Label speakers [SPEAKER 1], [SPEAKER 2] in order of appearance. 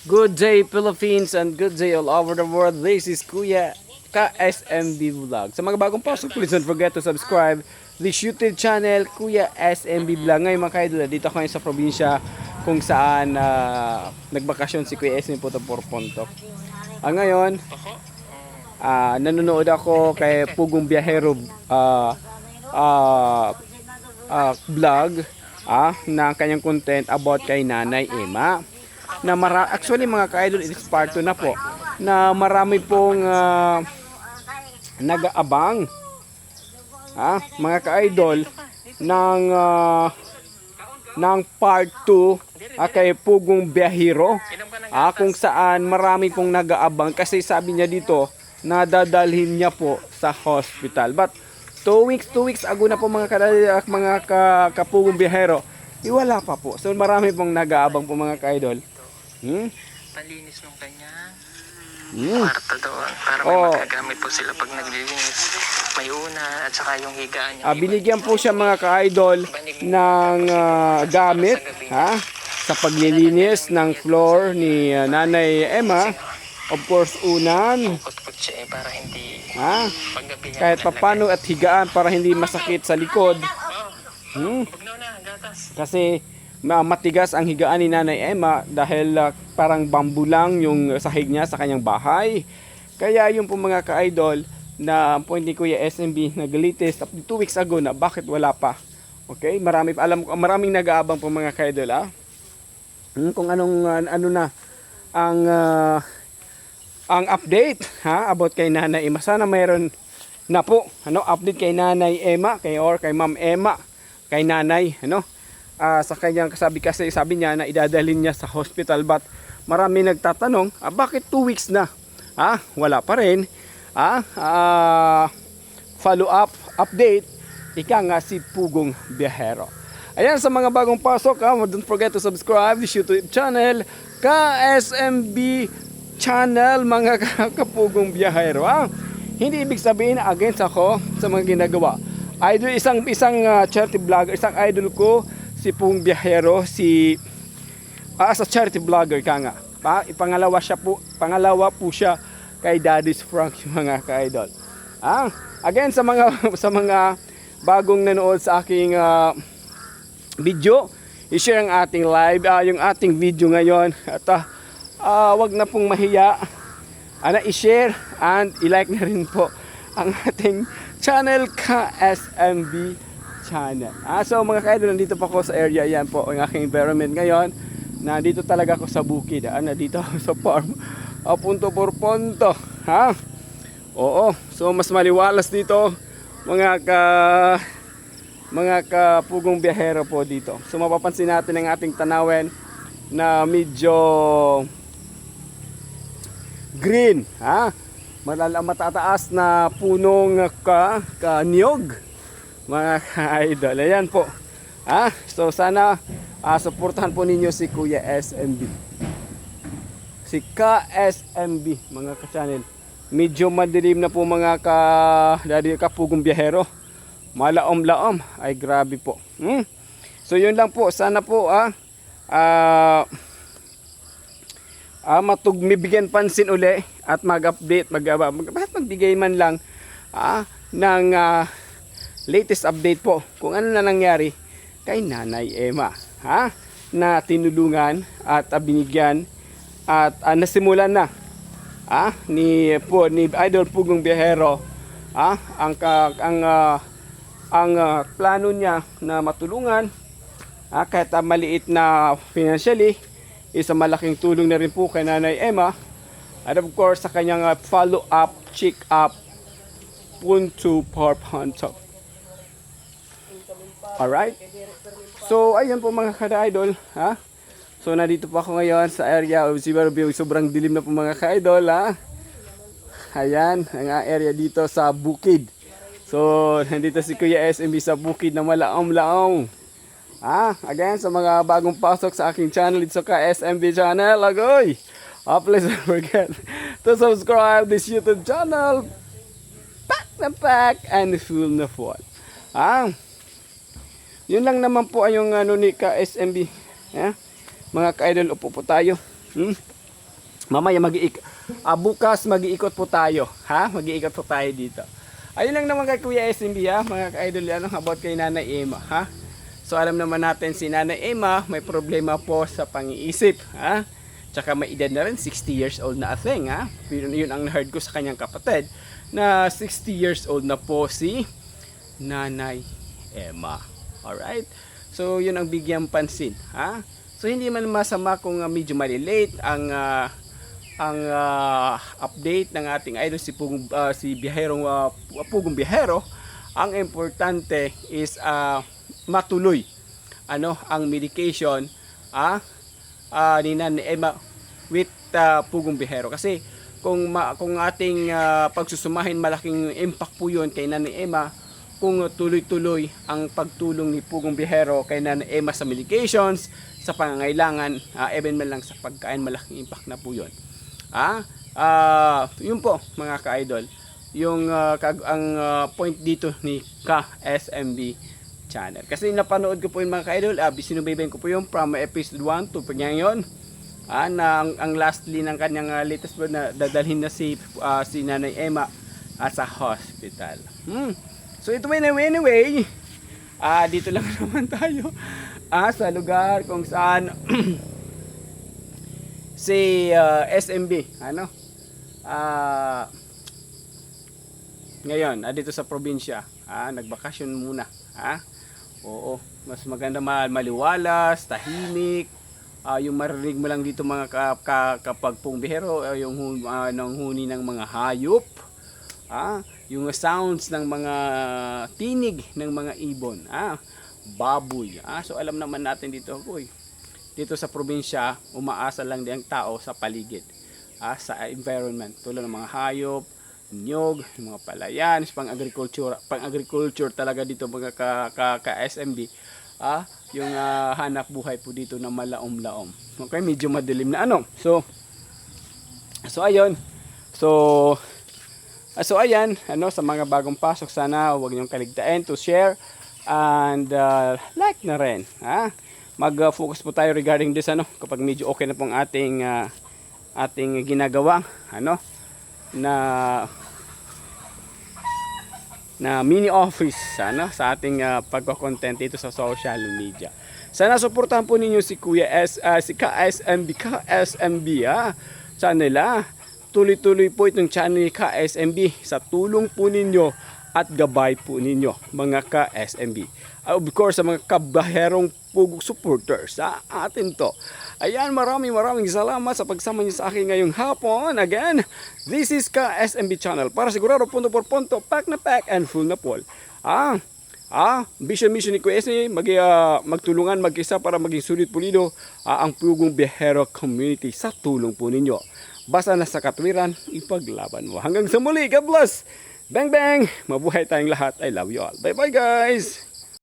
[SPEAKER 1] Good day Philippines and good day all over the world. This is Kuya KSMB Vlog. Sa mga bagong pasok, please don't forget to subscribe this YouTube channel, Kuya SMB Vlog. Ngayon mga kaidol, dito ako sa probinsya kung saan nagbakasyon si Kuya SMB po por Ponto. Ngayon, nanonood ako kay Pugong Biyahero vlog na kanyang content about kay Nanay Emma. Na actually mga ka-idol, it is part 2 na po na marami pong nag-aabang mga ka-idol ng part 2 kay Pugong Biyahero kung saan marami pong nag-aabang kasi sabi niya dito na dadalhin niya po sa hospital. But 2 weeks ago na po mga kapugong biyahero, wala pa po. So marami pong nag-aabang po mga ka-idol.
[SPEAKER 2] Palinis nung kanya kwarto doon para may magagamit po sila pag naglilinis. May una at saka yung higaan niya.
[SPEAKER 1] Binigyan po siya mga ka-idol ng gamit sa paglilinis ng floor ni Nanay Emma. Of course, unan.
[SPEAKER 2] Kutsi para hindi
[SPEAKER 1] kahit papano at higaan para hindi masakit sa likod. Kasi matigas ang higaan ni Nanay Emma dahil parang bamboo lang yung sahig niya sa kanyang bahay. Kaya yung po mga ka-idol na point ni Kuya SMB nag-latest 2 weeks ago na bakit wala pa. Okay? Maraming nag-aabang po mga ka-idol kung anong ang update about kay Nanay Emma. Sana mayroon na po update kay Nanay Emma kay Ma'am Emma, kay Nanay sa kanyang sabi niya na idadalhin niya sa hospital, but marami nagtatanong bakit 2 weeks na wala pa rin follow up update nga si Pugong Biyahero. Ayan, sa mga bagong pasok don't forget to subscribe this YouTube channel, KSMB channel mga kapugong biyahero. Hindi ibig sabihin na against ako sa mga ginagawa. Idol, isang charity vlogger, isang idol ko si Pugong Biyahero, sa charity vlogger nga. Pangalawa po siya kay Daddy's Frank mga ka-idol. Again sa mga bagong nanood sa aking video, i-share ang ating live, yung ating video ngayon at wag na pong mahiya i-share and i-like na rin po ang ating channel KSMB channel. So mga ka-idol, nandito pa ako sa area. Yan po ang aking environment ngayon. Nandito talaga ako sa bukid. Nandito ako sa farm. Punto por Ponto. Oo. So mas maliwalas dito mga kapugong biyahero po dito. So mapapansin natin ang ating tanawin na medyo green. Matataas na punong niyog mga ka-idol. Ayan po. So sana suportahan po ninyo si Kuya SMB. Si KSMB mga ka-channel. Medyo madilim na po mga kapugong biyahero. Malaom-laom. Ay grabe po. So yun lang po. Sana po mibigyan pansin uli at mag-update, magbigay man lang ng latest update po kung ano na nangyari kay Nanay Emma na tinulungan at binigyan at nasimulan na ni Idol Pugong Biyahero ang plano niya na matulungan kahit maliit na financially. Isang malaking tulong na rin po kay Nanay Emma at of course sa kanyang follow up, check up punto por Ponto. Alright. So ayun po mga ka-idol. So nandito po ako ngayon sa area of Zibarubio. Sobrang dilim na po mga ka-idol. Ayan ang area dito sa bukid. So nandito si Kuya SMB sa bukid na malaom-laom. Again sa mga bagong pasok sa aking channel dito sa KSMB channel, agoy! Please don't forget to subscribe this YouTube channel. Pack and full na full. Yun lang naman po ay yung ni KSMB. Mga ka-idol, upo po tayo. Mamaya bukas mag-iikot po tayo, ha? Mag-iikot po tayo dito. Ayun lang naman kay Kuya SMB, ha, mga ka-idol, ano, about kay Nanay Emma, ha? So alam naman natin si Nanay Emma may problema po sa pang-iisip, ha? Tsaka may edad na rin, 60 years old na athing, ha? Yun ang heard ko sa kanyang kapatid na 60 years old na po si Nanay Emma. Alright? So yun ang bigyan pansin, ha? So hindi man masama kung medyo malilate ang update ng ating idol si Biherong Pugong Bihero. Ang importante is matuloy ang medication ni Nanay Emma with Pugong Bihero, kasi kung ating pagsusumahin, malaking impact po yun kay Nanay Emma kung tuloy-tuloy ang pagtulong ni Pugong Bihero kay Nanay Emma sa medications, sa pangangailangan, even man lang sa pagkain, malaking impact na po yun. Yun po mga ka-idol, yung ang point dito ni KSMB channel. Kasi napanood ko po yung mga ka-idol, sinubaybayin ko po yung from episode 1 to ngayon. Ang lastly ng kanyang latest po na dadalhin na si Nanay Emma sa hospital. So ito anyway, dito lang naman tayo sa lugar kung saan si SMB ngayon dito sa probinsya, nagbakasyon muna, oo, mas maganda maliwalas, tahimik, yung marinig mo lang dito mga kapag Pugong Bihero, yung nanghuni ng mga hayop, yung sounds ng mga tinig ng mga ibon, baboy, so alam naman natin dito, dito sa probinsya, umaasa lang din ang tao sa paligid, sa environment, tulad ng mga hayop, nyog, mga palayan, pang-agriculture talaga dito mga ka-SMB, yung hanap buhay po dito na malaom-laom. Okay, medyo madilim na So ayun. So ayan, sa mga bagong pasok, sana huwag niyong kaligtaan to share and like na rin, mag-focus po tayo regarding this, kapag medyo okay na pong ating ginagawa, na mini office sa ating pagko-content dito sa social media. Sana suportahan po ninyo si si KSMB channel, tuloy-tuloy po itong channel ni KSMB sa tulong po ninyo at gabay po ninyo mga ka-SMB. Of course, sa mga kabaherong Pugong supporters sa atin to. Ayan, maraming salamat sa pagsama niyo sa akin ngayong hapon. Again, this is KSMB channel. Para sigurado punto por punto, pack na pack and full na full. Mission ni Kuya SMB, magtulungan mag-isa para maging sulit pulido ang Pugong Bihero community sa tulong po ninyo. Basta na sa katwiran, ipaglaban mo. Hanggang sa muli, God bless! Bang bang! Mabuhay tayong lahat. I love you all. Bye bye guys!